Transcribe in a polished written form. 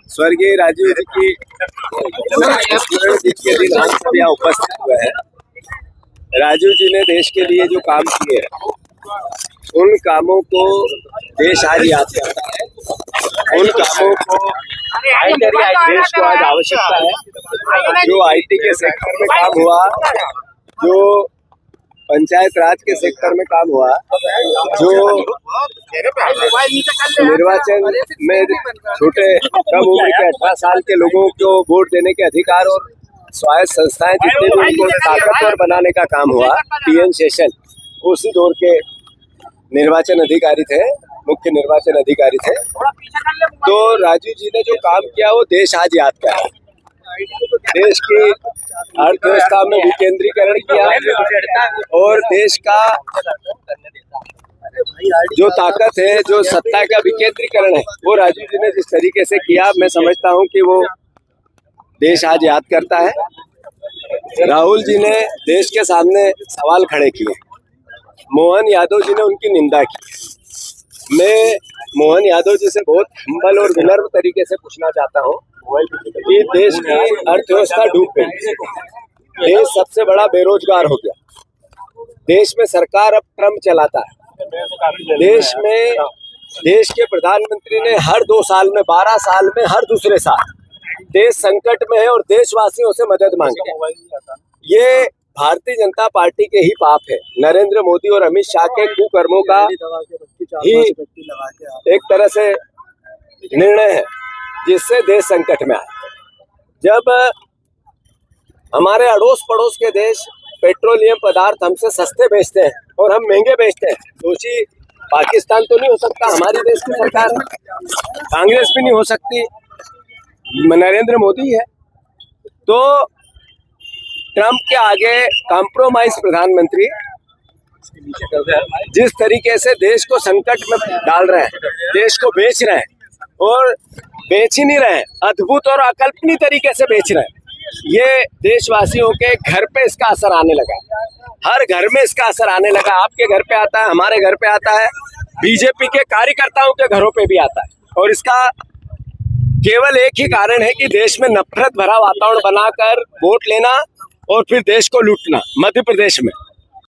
स्वर्गीय राजीव जी की के दिन हम सब यहाँ उपस्थित हुए हैं। राजीव जी ने देश के लिए जो काम किए उन कामों को देश आज याद करता है। उन कामों को देश को आज आवश्यकता है। जो आईटी के सेक्टर में काम हुआ, जो पंचायत राज के सेक्टर में काम हुआ, जो निर्वाचन में छोटे कम उम्र के 18 साल के लोगों को वोट देने के अधिकार और स्वायत्त संस्थाएं जितने भी उनको ताकतवर बनाने का काम हुआ, टीएन शेषन उसी दौर के निर्वाचन अधिकारी थे, मुख्य निर्वाचन अधिकारी थे। तो राजीव जी ने जो काम किया वो देश आज याद कर रहा है। देश की अर्थव्यवस्था में विकेंद्रीकरण किया और देश का जो ताकत है, जो सत्ता का विकेंद्रीकरण है, वो राजीव जी ने जिस तरीके से किया, मैं समझता हूं कि वो देश आज याद करता है। राहुल जी ने देश के सामने सवाल खड़े किए, मोहन यादव जी ने उनकी निंदा की। मैं मोहन यादव जी से बहुत हम्बल और विनम्र तरीके से पूछना चाहता हूं कि देश की अर्थव्यवस्था डूब गई, देश सबसे बड़ा बेरोजगार हो गया, देश में सरकार अब ट्रम्प चलाता है, देश के प्रधानमंत्री ने हर 2 साल में, 12 साल में हर दूसरे साल देश संकट में है और देशवासियों से मदद मांगे। ये भारतीय जनता पार्टी के ही पाप है। नरेंद्र मोदी और अमित शाह के कुकर्मों का ही एक तरह से निर्णय है जिससे देश संकट में आए। जब हमारे अड़ोस पड़ोस के देश पेट्रोलियम पदार्थ हमसे सस्ते बेचते हैं और हम महंगे बेचते हैं, दोषी पाकिस्तान तो नहीं हो सकता, हमारी देश की सरकार है, कांग्रेस भी नहीं हो सकती, नरेंद्र मोदी है। तो ट्रंप के आगे कॉम्प्रोमाइज प्रधानमंत्री जिस तरीके से देश को संकट में डाल रहे हैं, देश को बेच रहे हैं और बेच ही नहीं रहे हैं, अद्भुत और अकल्पनीय तरीके से बेच रहे हैं। ये देशवासियों के घर पे इसका असर आने लगा, हर घर में इसका असर आने लगा। आपके घर पे आता है, हमारे घर पे आता है, बीजेपी के कार्यकर्ताओं के घरों पे भी आता है। और इसका केवल एक ही कारण है कि देश में नफरत भरा वातावरण बनाकर वोट लेना और फिर देश को लूटना। मध्य प्रदेश में